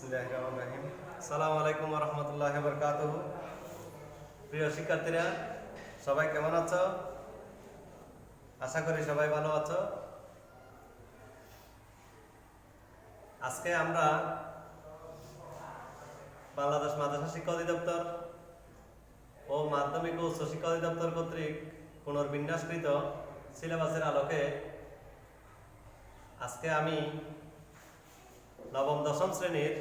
বিসমিল্লাহিররহমানিররহিম। আসসালামু আলাইকুম ওয়া রাহমাতুল্লাহি ওয়া বারাকাতুহু। প্রিয় শিক্ষার্থীরা, সবাই কেমন আছো? আশা করি সবাই ভালো আছো। আজকে আমরা বাংলাদেশ মাদ্রাসা শিক্ষা অধিদপ্তর ও মাধ্যমিক ও উচ্চ শিক্ষা অধিদপ্তর কর্তৃক পুনর্বিন্যাসকৃত সিলেবাসের আলোকে আজকে আমি নবম দশম শ্রেণীর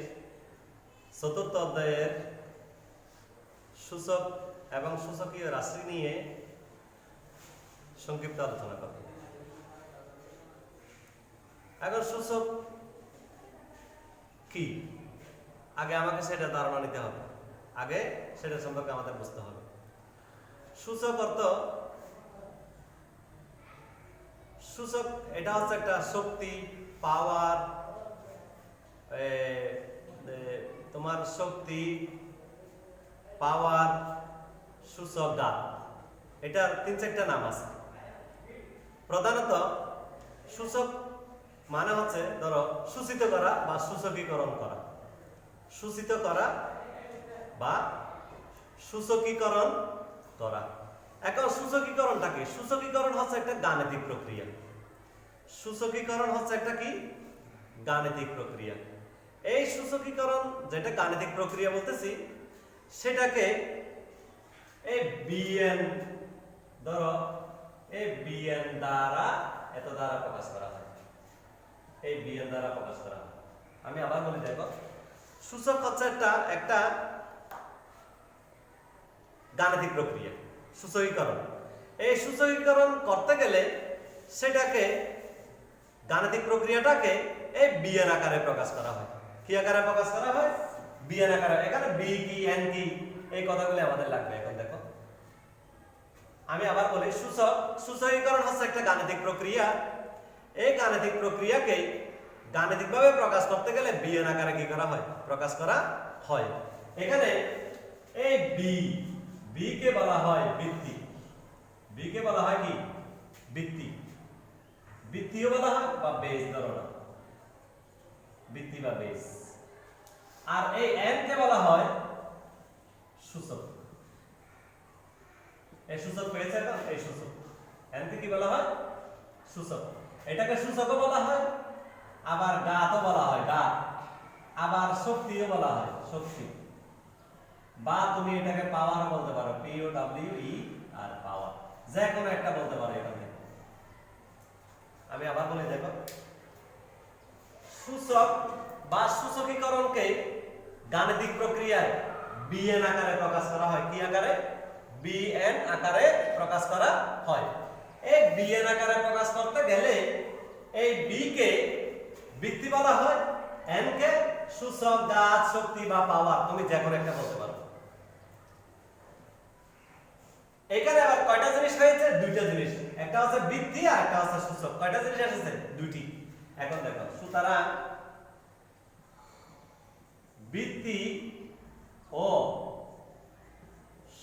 চতুর্থ অধ্যায়ের সূচক এবং সূচকীয় রাশি নিয়ে সংক্ষিপ্ত আলোচনা করব। এখন সূচক কি, আগে আমাকে সেটা ধারণা নিতে হবে, আগে সেটা সম্পর্কে আমাদের বুঝতে হবে। সূচক অর্থ, সূচক এটা হচ্ছে একটা শক্তি, পাওয়ার, তোমার শক্তি, পাওয়ার, সূচক, গাত, এটার 3-4টা নাম আছে। প্রধানত সূচক মানে হচ্ছে ধরো সূচিত করা বা সূচকীকরণ করা, সূচিত করা বা সূচকীকরণ করা। এখন সূচকীকরণটা কি? সূচকীকরণ হচ্ছে একটা গাণিতিক প্রক্রিয়া। সূচকীকরণ হচ্ছে একটা কি? গাণিতিক প্রক্রিয়া। এই সূচকীকরণ যেটা গাণিতিক প্রক্রিয়া বলতেছি, সেটাকে এই বিএন, ধরো এই বিএন দ্বারা এত দ্বারা প্রকাশ করা হয়, এই বিএন দ্বারা প্রকাশ করা হয়। আমি আবার বলি, দেখো, সূচক হচ্ছে একটা গাণিতিক প্রক্রিয়া, সূচকীকরণ। এই সূচকীকরণ করতে গেলে সেটাকে, গাণিতিক প্রক্রিয়াটাকে এই বিএন আকারে প্রকাশ করা হয়। কি আকারে প্রকাশ করা হয়? বিএন আকারে। এখানে বি কি, এন কি, এই কথাগুলো আমাদের লাগবে। এখন দেখো, আমি আবার বলি, সূচকীকরণ হচ্ছে একটা গাণিতিক প্রক্রিয়া। এই গাণিতিক প্রক্রিয়াকে গাণিতিকভাবে প্রকাশ করতে গেলে বিএন আকারে কি করা হয়? প্রকাশ করা হয়। এখানে এই বি কে বলা হয় বৃত্তি। বি কে বলা হয় কি? বৃত্তি। বৃত্তিও বলা হয় বা বেস, ধরো না, বৃত্তি বা বেস। আর এই এন কে বলা হয় সূচক। এই সূচক পেয়েছে না? এই সূচক এন কে কি বলা হয়? সূচক। এটাকে সূচকও বলা হয়, আবার গাতও বলা হয়, গাত, আবার শক্তিও বলা হয়, শক্তি। বা তুমি এটাকে পাওয়ার বলতে পারো, পিও ডব্লিউ ই আর পাওয়ার, যে কোনো একটা বলতে পারো এখান থেকে। আমি আবার বলে দেখো, সূচক বা সূচকীকরণকে গাণিতিক প্রক্রিয়ায় বিএন আকারে প্রকাশ করা হয়। কি আকারে? বিএন আকারে প্রকাশ করা হয়। এই বিএন আকারে প্রকাশ করতে গেলে এই বি কে বৃত্তি বলা হয়, এন কে সূচক, গাত, শক্তি বা পাওয়ার, তুমি যে কোনো একটা বলতে পারো। এখানে আবার কয়টা জিনিস হয়েছে? দুইটা জিনিস, একটা হচ্ছে বৃত্তি আর একটা হচ্ছে সূচক। কয়টা জিনিস এসেছে? দুইটি। এখন দেখো, সুতরাং বৃত্তি ও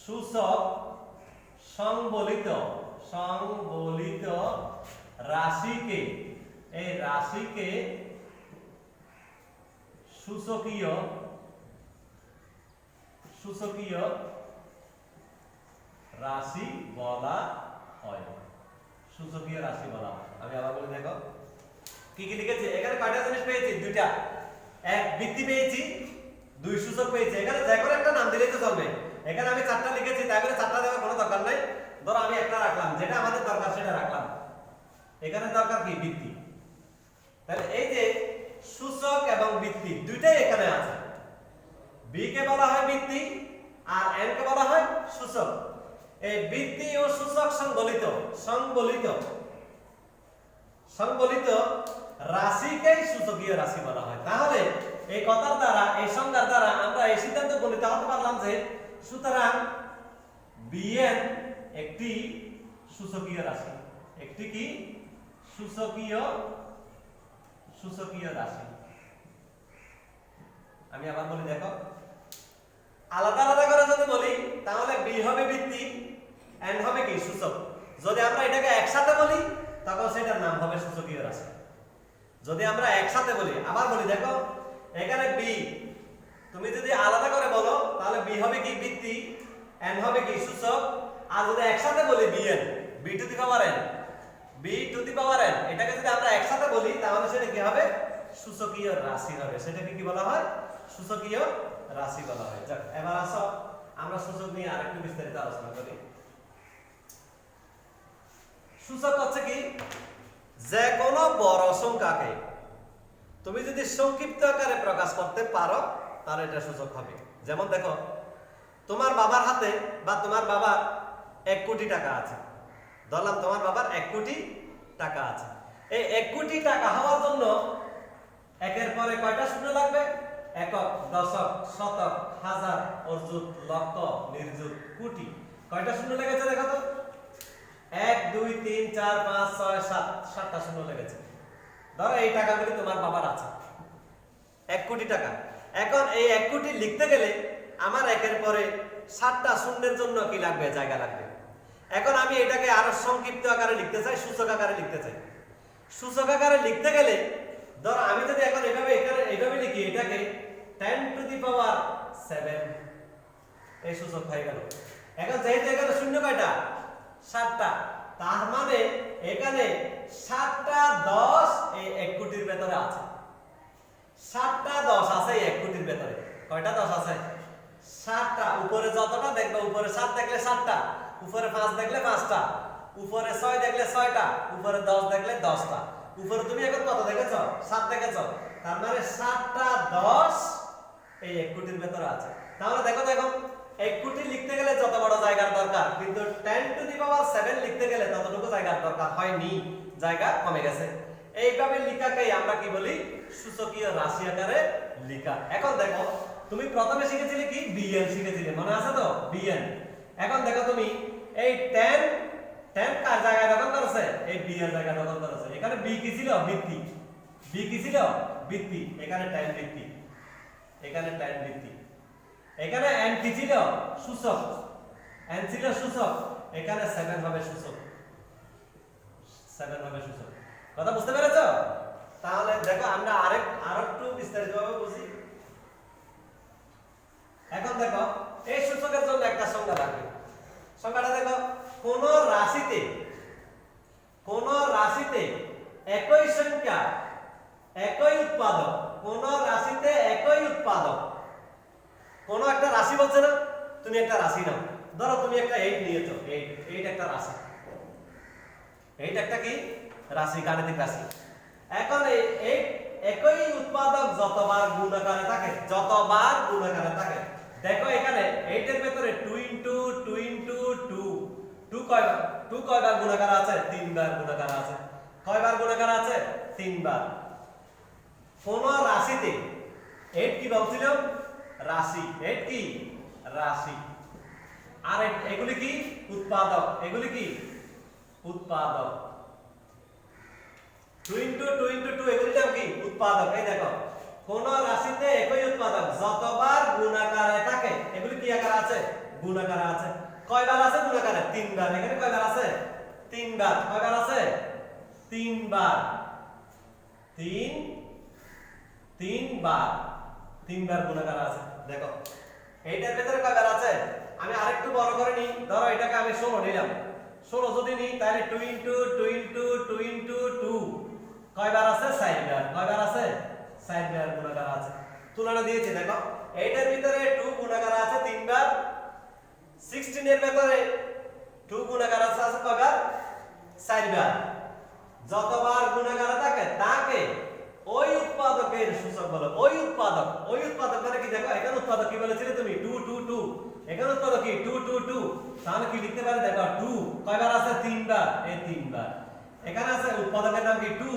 সূচক সংবলিত রাশিকে, এই রাশিকে সূচকীয় রাশি বলা হয়। সূচকীয় রাশি বলা হয়। আমি আবার বলে দেখো, কি কি লিখেছি এখানে? কয়টা জিনিস পেয়েছি? দুইটা। এক বৃত্তি পেয়েছি, দুই সূচক পেয়েছি। এখানে যে কোনো একটা নাম দিলেই তো চলবে। এখানে আমি 4টা লিখেছি, তাই বলে 4টা দেওয়ার কোনো দরকার নাই। ধরো আমি একটা রাখলাম, যেটা আমাদের দরকার সেটা রাখলাম। এখানে দরকার কি? বৃত্তি। তাহলে এই যে সূচক এবং বৃত্তি দুইটাই এখানে আছে। বি কে বলা হয় বৃত্তি আর এন কে বলা হয় সূচক। এই বৃত্তি ও সূচক সংবলিত রাশিকেই সূচকীয় রাশি বলা হয়। তাহলে এই কথার দ্বারা, এই সংজ্ঞার দ্বারা আমরা এই সিদ্ধান্ত উপনীত হতে পারলাম যে সুতরাং বিএন একটি সূচকীয় রাশি। একটি কি? সূচকীয় রাশি। আমি আবার বলি দেখো, আলাদা আলাদা করে যদি বলি তাহলে বি হবে বৃত্তি, এন হবে কি? সূচক। যদি আমরা এটাকে একসাথে বলি তখন সেটার নাম হবে সূচকীয় রাশি। যদি আমরা একসাথে বলি, আবার বলি দেখো, এখানে বি, তুমি যদি আলাদা করে বলো তাহলে বি হবে কি বৃত্তি, এন হবে কি সূচক, আর যদি একসাথে বলি BN, B to the power N, B to the power N, এটাকে যদি আমরা একসাথে বলি তাহলে সেটা কি হবে? সূচকীয় রাশি হবে। সেটাকে কি বলা হয়? সূচকীয় রাশি বলা হয়। যাক, এবার আসো আমরা সূচক নিয়ে আরেকটু বিস্তারিত আলোচনা করি। সূচক হচ্ছে কি? যে কোনো বড় সংখ্যাকে তুমি যদি সংক্ষিপ্ত আকারে প্রকাশ করতে পারো তাহলে এটা সূচক হবে। যেমন দেখো, তোমার বাবার হাতে বা তোমার বাবার 1 কোটি টাকা আছে। ধরলাম তোমার বাবার 1 কোটি টাকা আছে। এই 1 কোটি টাকা হওয়ার জন্য একের পরে কয়টা শূন্য লাগবে? একক, দশক, শতক, হাজার, অযুত, লক্ষ, নির্যুত, কোটি। কয়টা শূন্য লেগেছে দেখো তো? 1 2 3 4 5 6 7, 7টা শূন্য লেগেছে। ধরো এই টাকাগুলি তোমার বাবার আছে, 1 কোটি টাকা। এখন এই 1 কোটি লিখতে গেলে আমার একের পরে 7টা শূন্যের জন্য কি লাগবে? জায়গা লাগবে। এখন আমি এটাকে আরো সংক্ষিপ্ত আকারে লিখতে চাই, সূচক আকারে লিখতে চাই। সূচক আকারে লিখতে গেলে ধরো আমি যদি এখন এইভাবে লিখি, এটাকে 10 টু দি পাওয়ার 7, এই সূচক হয়ে গেল। এখন যেহেতু এখানে শূন্য কয়টা? 7টা, তার মানে এখানে 7টা 10 এই 1 কোটির ভেতরে আছে। 7টা 10 আছে এই 1 কোটির ভেতরে। কয়টা 10 আছে? 7টা। উপরে যতটা দেখবে, উপরে 7 দেখলে 7টা, উপরে 5 দেখলে 5টা, উপরে 6 দেখলে 6টা, উপরে 10 দেখলে 10টা। উপরে তুমি এখন কত দেখেছো? 7 দেখেছো। তার মানে 7টা 10 এই 1 কোটির ভেতরে আছে। তাহলে দেখো তো, এখন 1 কোটি লিখতে গেলে যত বড় জায়গার দরকার, কিন্তু 10 টু দি পাওয়ার 7 লিখতে গেলে ততটুকু জায়গার দরকার হয়নি, জায়গা কমে গেছে। এইভাবে লেখাকেই আমরা কি বলি? সূচকীয় রাশি আকারে লেখা। এখন দেখো, তুমি প্রথমে শিখেছিলে কি? বিএন শিখেছিলে, মনে আছে তো? বিএন। এখন দেখো তুমি এই 10 কার জায়গায় দখল করেছে? এই বি এর জায়গায় দখল করেছে। এখানে বি কি ছিল? বৃত্তি। বি কি ছিল? বৃত্তি। এখানে 10 বৃত্তি, এখানে 10 বৃত্তি। এখানে এন কি ছিল? সূচক। এন ছিল সূচক, এখানে 7 হবে সূচক। 7 হবে সূচক। কথা বুঝতে পেরেছো? তাহলে দেখো আমরা আরেকটু বিস্তারিতভাবে বুঝি। এখন দেখো, এই সূচকের জন্য একটা সংজ্ঞা লাগবে। সংজ্ঞাটা দেখো, কোন রাশিতে একই সংখ্যা একই উৎপাদক, কোন রাশিতে একই উৎপাদক। কোন একটা রাশি বলছে না, তুমি একটা রাশি নাও। ধরো তুমি একটা 8 নিয়েছো, 8 একটা রাশি। 8 একটা কি রাশি? গাণিতিক রাশি। এখন এই একই উৎপাদক যতবার গুণাকারে থাকে, দেখো এখানে 8 এর ভিতরে 2 ইনটু 2 ইনটু 2, 2 কয়বার গুণাকার আছে? 3 বার গুণাকার আছে। কয়বার গুণাকার আছে? 3 বার। কোন রাশিতে 8 কি বলছিল? রাশি। 8 কি? রাশি। আর এগুলি কি? উৎপাদক। এগুলি কি? উৎপাদক। 2 ইনটু 2 ইনটু 2 এগুলি নাম কি? উৎপাদক। এই দেখো, কোন রাশিতে একই উৎপাদক যতবার গুণাকারে থাকে, এগুলি কি আকারে আছে? গুণাকারে আছে। কয়বার আছে গুণাকারে? 3 বার। এখানে কয়বার আছে? 3 বার। কয়বার আছে? 3 বার। 3 বার। 3 বার গুণাকারে আছে। দেখো এইটার ভিতরে কয়বার আছে? আমি আরেকটু বড় করে নিই। ধরো এটাকে আমি 16 নিলাম। 16 যদি নিই তাহলে 2 ইনটু 2 ইনটু 2 ইনটু 2 কয়বার আছে? 4 বার। কয়বার আছে? 4 বার গুণাকার আছে। তুলনা দিয়েছি দেখো, এইটার ভিতরে 2 গুণাকার আছে 3 বার, 16 এর ভিতরে 2 গুণাকার আছে কয়বার? 4 বার। যতবার গুণাকার থাকে তাকে ওই উৎপাদকের সূচক বলে। ওই উৎপাদক মানে কি? দেখো এখানে উৎপাদক কি বলেছিলে তুমি? 2 2 2। এখানে উৎপাদক কি? 2 2 2। তাহলে কি লিখতে পারি? দেখো 2 কয়বার আছে? 3 বার। এই 3 বার। এখানে আছে উৎপাদকের নাম কি? 2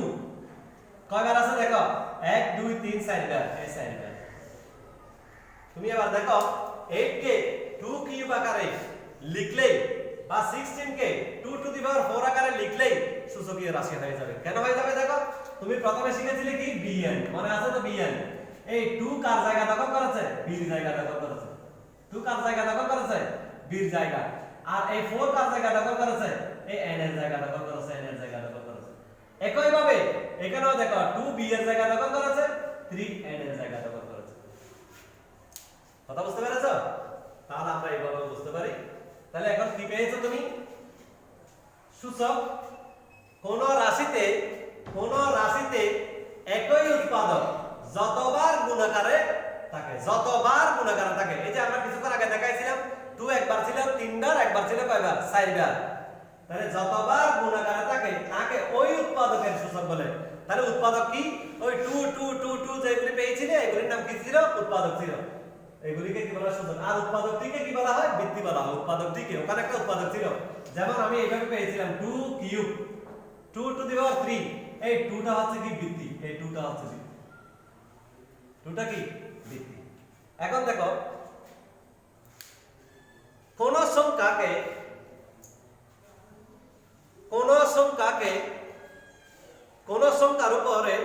কয়বার আছে? দেখো 1 2 3 4 বার। এই 4 বার। তুমি এবার দেখো 8 কে 2 কিউব আকারে লিখলেই বা 16 কে 2 টু দি পাওয়ার 4 আকারে লিখলেই সূচকীয় রাশি হয়ে যাবে। কেন হয়ে যাবে? দেখো তুমি প্রথমে শিখেছিলে কি? বিএন, মনে আছে তো? বিএন। এই 2 কার জায়গা দখল করেছে? বির জায়গা দখল করেছে। 2 কার জায়গা দখল করেছে? বির জায়গা। আর এই 4 কার জায়গা দখল করেছে? এই এন এর জায়গা দখল করেছে, এন এর জায়গা দখল করেছে। একই ভাবে এখানেও দেখো 2 বি এর জায়গা দখল করেছে, 3 এন এর জায়গা দখল কথা বুঝতে পেরেছো? তাহলে আমরা এইভাবে বুঝতে পারি। তাহলে এখন কি পেয়েছো তুমি? সূচক কোন রাশিতে একই উৎপাদক যতবার গুণাকারে থাকে। এই যে আমরা কিছুক্ষণ আগে দেখাইছিলাম 2 একবার ছিল 3 বার, একবার ছিল কয়বার? 4 বার। তাহলে যতবার গুণাকারে থাকে তাকে ওই উৎপাদকের সূচক বলে। তাহলে উৎপাদক কি? ওই 2 2 2 2 যেগুলি পেয়েছিলে এগুলির নাম কি ছিল? উৎপাদক ছিল। এগুলিকে কি বলা হয়? সূচক। আর উৎপাদকটিকে কি বলা হয়? বৃত্তি বলা হয়। উৎপাদকটিকে ওখানে একটা উৎপাদক ছিল। যেমন আমি এইভাবে পেয়েছিলাম 2 কিউব 2 টু দি পাওয়ার 3। এই 2টা হচ্ছে কি? বৃত্তি। এই 2টা হচ্ছে বৃত্তি। 2টা কি? বৃত্তি। এখন দেখো কোন সংখ্যাকে কোন সংখ্যার উপরে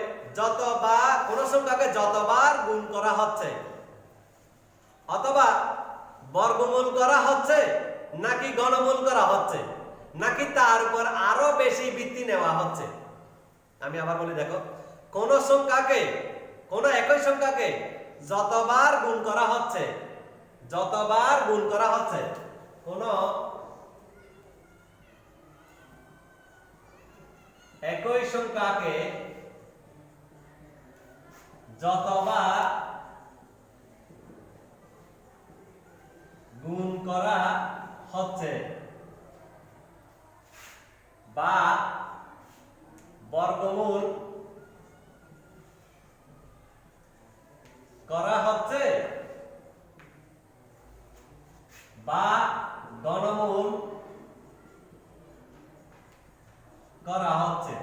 কোন সংখ্যাকে যতবার গুণ করা হচ্ছে অথবা বর্গমূল করা হচ্ছে নাকি ঘনমূল করা হচ্ছে নাকি তার উপর আরো বেশি বৃত্তি নেওয়া হচ্ছে। আমি আবার বলি, দেখো কোন একই সংখ্যাকে যতবার গুণ করা হচ্ছে কোন একই সংখ্যাকে যতবার গুণ করা হচ্ছে বা বর্গমূল করা হচ্ছে বা ঘনমূল করা হচ্ছে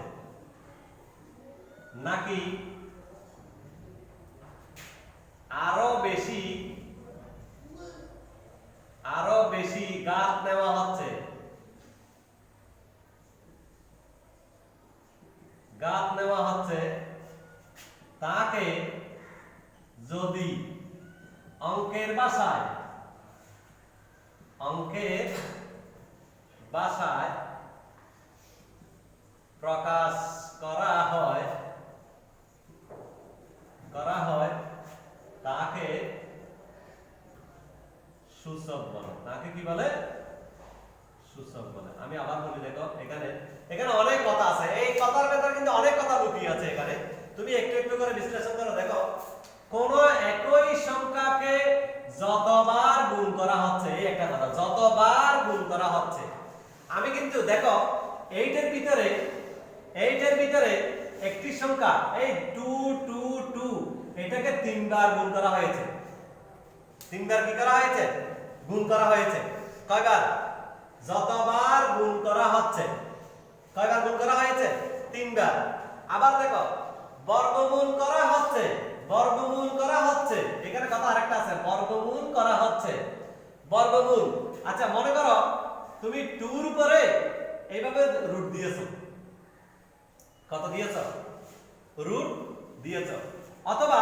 নাকি আরো বেশি ঘাত নেওয়া হচ্ছে তাকে যদি অঙ্কের ভাষায় প্রকাশ করা হয় তাকে সূচক বলে। তাকে কি বলে? সূচক বলে। আমি আবার বলি, দেখো এখানে অনেক কথা আছে। এই কথার ভেতর কিন্তু অনেক কথা লুকিয়ে আছে। এখানে তুমি একটু একটু করে বিশ্লেষণ করো। দেখো কোন একই সংখ্যাকে যতবার গুণ করা হচ্ছে, এই একটা কথা, যতবার গুণ করা হচ্ছে। আমি কিন্তু দেখো এইটার ভিতরে একটি সংখ্যা এই 2 2 2 এটাকে 3 বার গুণ করা হয়েছে। 3 বার কি করা হয়েছে? গুণ করা হয়েছে। কয়বার? যতবার গুণ করা হচ্ছে। কয়বার গুণ করা হয়েছে? 3 বার। আবার দেখো বর্গমূল করা হচ্ছে। এখানে কথা আরেকটা আছে, বর্গমূল করা হচ্ছে। বর্গমূল, আচ্ছা মনে করো তুমি 2 এর উপরে এইভাবে রুট দিয়েছো। কত দিয়েছো? রুট দিয়েছো। অথবা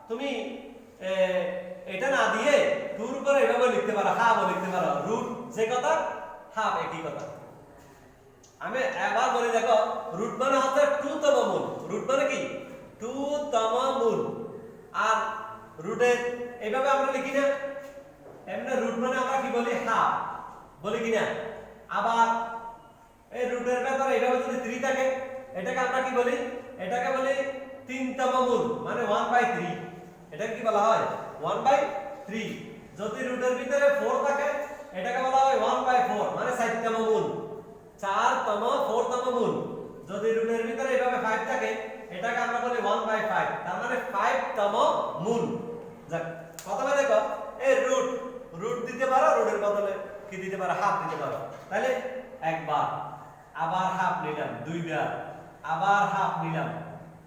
তুমি এটা না দিয়ে 2 এর উপরে এইভাবে লিখতে পারো, হাফও লিখতে পারো। রুট যে কথা, হাফ একই কথা। আমি আবার বলি, দেখো রুট মানে হচ্ছে 2 তম মূল। রুট মানে কি? 2 তম মূল। আর রুটের এইভাবে আমরা লিখি না, এমনি রুট মানে আমরা কি বলি? হাফ বলি কিনা? আবার এই রুটের ভেতরে এইভাবে যদি 3 থাকে এটাকে আমরা কি বলি? এটাকে বলি 3 তম মূল, মানে 1/3। এটাকে কি বলা হয়? 1/3। যদি রুটের ভিতরে 4 থাকে এটাকে বলা হয় 1/4, মানে 4 তম মূল। 4 তম 4 তম মূল। যদি রুটের ভিতরে এইভাবে 5 থাকে এটাকে আমরা বলি 1/5, তার মানে 5 তম মূল। যাক, প্রথমে দেখো এই রুট দিতে পারো, রুটের বদলে কি দিতে পারো? হাফ দিতে পারো। তাহলে একবার, আবার হাফ নিলাম 2 বার, আবার হাফ নিলাম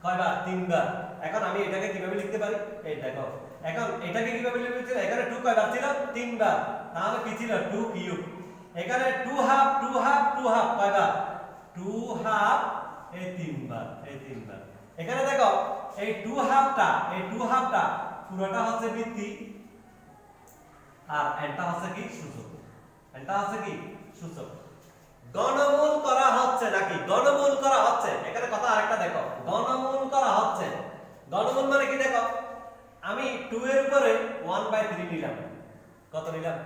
কয়বার? 3 বার। এখন আমি এটাকে কিভাবে লিখতে পারি? এই দেখো এখন এটাকে কিভাবে লিখতে? এখানে 2 কয়বার ছিল? 3 বার। তাহলে কি ছিল? 2 কিউব। এখানে 2 হাফ কয়বার? 2 হাফ, এই 3 বার। এখানে দেখো এই 2 হাফটা পুরোটা হচ্ছে বৃত্তি আর এটা হচ্ছে কি? সূচক। ঘনমূল করা হচ্ছে নাকি ঘনমূল করা হচ্ছে? এখানে কথা আরেকটা দেখো, ঘনমূল করা হচ্ছে। ঘনমূল মানে কি? দেখো আমি 2 এর উপরে 1/3 নিলাম। কত নিলাম?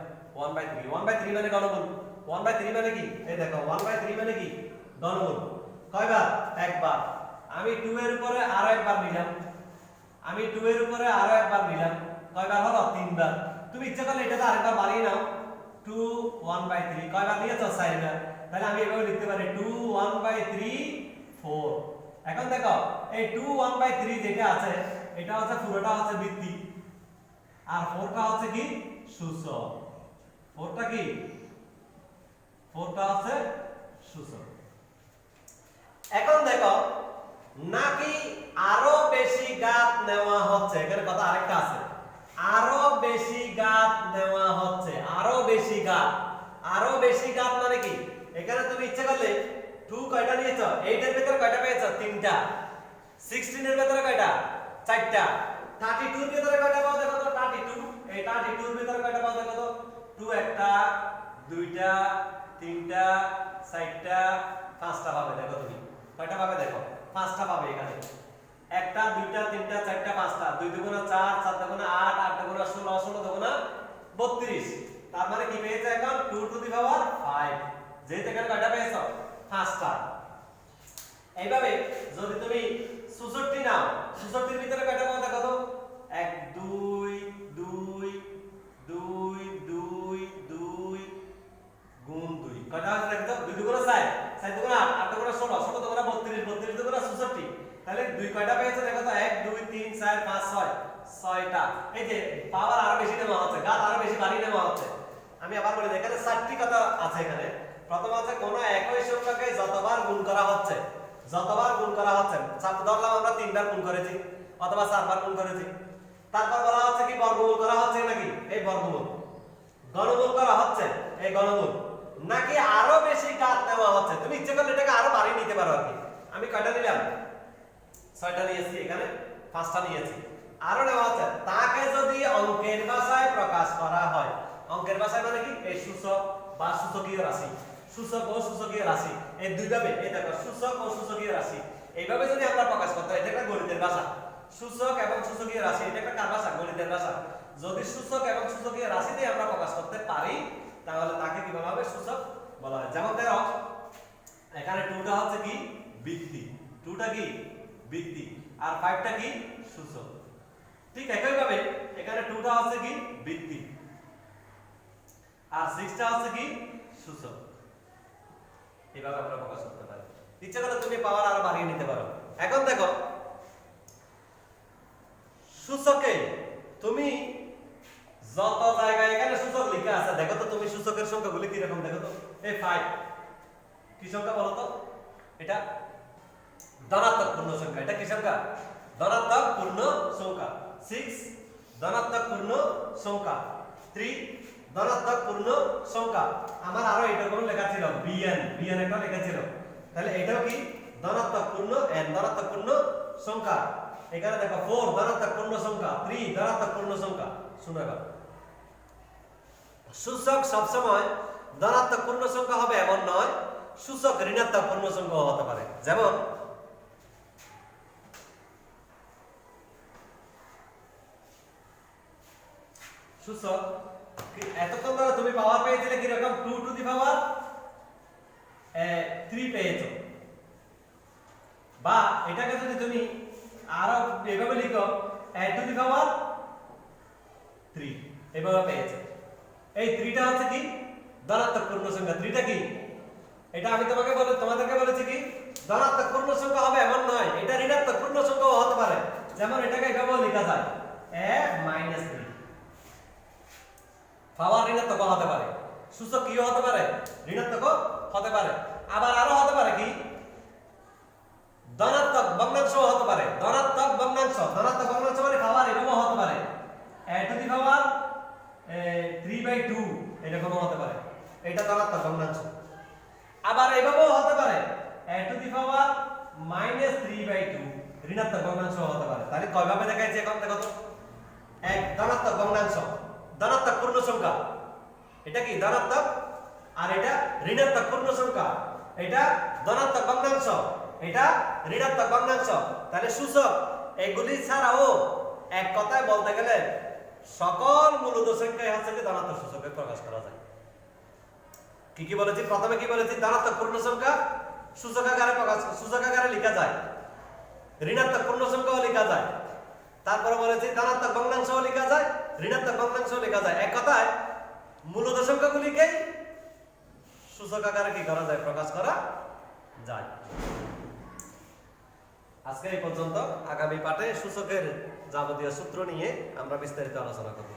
1/3। 1/3 মানে ঘনমূল। 1/3 মানে কি? এই দেখো 1/3 মানে কি? ঘনমূল। কয়বার? একবার। আমি 2 এর উপরে আরো একবার নিলাম। আমি 2 এর উপরে আরো একবার নিলাম। কয়বার হলো? 3 বার। তুমি ইচ্ছা করলে এটাতে আরেকবার বাড়িয়ে নাও। 2 1/3 কয়বার নিয়েছো? 4 বার। তাহলে আমি এভাবে লিখতে পারি 2 1/3 4। এখন দেখো এই 2 1/3 যেটা আছে এটা হচ্ছে পুরোটা হচ্ছে বৃত্তি আর 4টা হচ্ছে কি? সূচক। 4টা কি? 4টা হচ্ছে সূচক। এখন দেখো নাকি আরো বেশি গাত নেওয়া হচ্ছে, এখানে কথা আরেকটা আছে, আরো বেশি গাত নেওয়া হচ্ছে। আরো বেশি গাত, আরো বেশি গাত মানে কি? এখানে তুমি ইচ্ছা করলে 2 কয়টা নিয়েছো? 8 এর ভিতরে কয়টা পেয়েছো? 3টা। 16 এর ভিতরে কয়টা? 4টা। 32 এর ভিতরে কয়টা পাও দেখো তো? 32। এই 32 এর ভিতরে কয়টা পাও দেখো তো? 2 একটা, 2টা, 3টা, 4টা, 5টা পাবে। দেখো তুমি কয়টা পাবে? দেখো 5টা পাবে এখানে। একটা, 2টা, 3টা, 4টা, 5টা। 2 দুগুণা 4, 4 দুগুণা 8, 8 দুগুণা 16, 16 দুগুণা 32। তার মানে কি পেয়েছে এখন? 2 টু দি পাওয়ার 5। যেহেতু এখানে কয়টা পেয়েছো? 5টা। এইভাবে যদি তুমি 64 নাও, 64 এর ভিতরে কয়টা পাও দেখো তো? 1 2 2 2 2 2 গুণ 2 কয়টা আছে দেখো তো? 2 দুগুণা 4, 4 দুগুণা 8, 8 দুগুণা 16, 16 দুগুণা 32, 32 দুগুণা 66। তাহলে 2 কয়টা পেয়েছো দেখো তো? 1 2 3 4 5 6, 6টা। এই যে পাওয়ার আরো বেশি নেওয়া হচ্ছে, গাত আরো বেশি বাড়িয়ে নেওয়া হচ্ছে। আমি আবার বলি, এখানে 4টি কথা আছে। এখানে প্রথম আছে কোন একই সংখ্যাকে যতবার গুণ করা হচ্ছে, যতবার গুণ করা হচ্ছে। ধরলাম আমরা 3 বার গুণ করেছি অথবা 4 বার গুণ করেছি। তারপর বলা হচ্ছে কি বর্গমূল করা হচ্ছে নাকি? এই বর্গমূল। ঘনমূল করা হচ্ছে, এই ঘনমূল। নাকি আরো বেশি গাত নেওয়া হচ্ছে। তুমি ইচ্ছে করলে এটাকে আরো বাড়িয়ে নিতে পারো আর কি। আমি কয়টা নিলাম? 6টা নিয়েছি, এখানে 5টা নিয়েছি। আরো নেওয়া হচ্ছে। তাকে যদি অঙ্কের ভাষায় প্রকাশ করা হয়, অঙ্কের ভাষায় মানে কি? এই সূচক বা সূচকীয় রাশি, সূচক ও সূচকীয় রাশি, এই দুইভাবে। এই দেখো সূচক ও সূচকীয় রাশি, এইভাবে যদি আমরা প্রকাশ করতে হয়, এটা একটা গণিতের ভাষা। সূচক এবং সূচকীয় রাশি, এটা একটা কার ভাষা? গণিতের ভাষা। যদি সূচক এবং সূচকীয় রাশি দিয়ে আমরা প্রকাশ করতে পারি তাহলে তাকে কি বলা হবে? সূচক বলা হয়। যেমন দেখো এখানে 2টা হচ্ছে কি? বৃত্তি। 2টা কি? বৃত্তি। আর 5টা কি? সূচক। ঠিক একই ভাবে এখানে 2টা হচ্ছে কি? বৃত্তি আর 6টা হচ্ছে কি? সূচক। এইভাবে আমরা প্রকাশ করতে পারি। ইচ্ছা করলে তুমি পাওয়ার আরো বাড়িয়ে নিতে পারো। এখন দেখো সূচকে তুমি যত জায়গায় এখানে সূচক লেখা আছে, দেখো তো তুমি সূচকের সংখ্যাগুলি কি রকম দেখো তো? এই 5 কি সংখ্যা বলো তো? এটা ধনাত্মক পূর্ণ সংখ্যা। এটা কি সংখ্যা? ধনাত্মক পূর্ণ সংখ্যা। 6 ধনাত্মক পূর্ণ সংখ্যা। 3 ধনাত্মক পূর্ণ সংখ্যা। আমার আরো এটা কোন লেখা ছিল? bn, bn একটা লেখা ছিল। তাহলে এটাও কি? ধনাত্মক পূর্ণ n ধনাত্মক পূর্ণ সংখ্যা। এখানে দেখো 4 ধনাত্মক পূর্ণ সংখ্যা, 3 ধনাত্মক পূর্ণ সংখ্যা। শুনো এবার, সূচক সবসময় ধনাত্মক পূর্ণ সংখ্যা হবে এমন নয়, সূচক ঋণাত্মক পূর্ণ সংখ্যা হতে পারে। যেমন সূচক এতক্ষণ ধরে তুমি পাওয়ার পেয়েছিলে কি রকম? 2 টু দি পাওয়ার 3 পেয়েছো। বা এটাকে যদি তুমি আরো এভাবে লিখো, a টু দি পাওয়ার 3 এভাবে পেয়েছো। এই 3টা হচ্ছে কি? ধনাত্মক পূর্ণ সংখ্যা। 3টা কি? এটা আমি তোমাদেরকে বলেছি কি ধনাত্মক পূর্ণ সংখ্যা হবে এমন নয়, এটা ঋণাত্মক পূর্ণ সংখ্যাও হতে পারে। যেমন এটাকে এভাবে লেখা যায় a - 3। পাওয়ার ঋণাত্মক হতে পারে, সূচক কি হতে পারে? ঋণাত্মক হতে পারে। আবার আরো হতে পারে কি? ধনাত্মক ভগ্নাংশ হতে পারে। ধনাত্মক ভগ্নাংশ, ধনাত্মক ভগ্নাংশ মানে পাওয়ার এভাবে হতে পারে a টু দি পাওয়ার 3/2 এরকম হতে পারে। এটা ধনাত্মক ভগ্নাংশ। আবার এভাবেও হতে পারে a টু দি পাওয়ার -3/2 ঋণাত্মক ভগ্নাংশ হতে পারে। তাহলে কয়ভাবে দেখাইছে এখন দেখো তো? এক ধনাত্মক ভগ্নাংশ, ধনাত্মক পূর্ণ সংখ্যা, এটা কি ধনাত্মক, আর এটা ঋণাত্মক পূর্ণ সংখ্যা, এটা ধনাত্মক ভগ্নাংশ, এটা ঋণাত্মক ভগ্নাংশ। তাহলে সূচক এগুলি ছাড়াও এক কথায় বলতে গেলে সকল মূলত সংখ্যাই হচ্ছে যে ধনাত্মক সূচকে প্রকাশ করা যায়। কি কি বলেছি? প্রথমে কি বলেছি? ধনাত্মক পূর্ণ সংখ্যা সূচক আকারে লেখা যায়, ঋণাত্মক পূর্ণ সংখ্যাও লেখা যায়। তারপরে বলেছি ধনাত্মক ভগ্নাংশও লেখা যায়, ঋণাত্মক ভগ্নাংশও লেখা যায়। এক কথায় মূলত সংখ্যাগুলিকেই সূচক আকারে কি করা যায়? প্রকাশ করা যায়। আজকে এই পর্যন্ত। আগামী পাঠে সূচকের যাবতীয় সূত্র নিয়ে আমরা বিস্তারিত আলোচনা করব।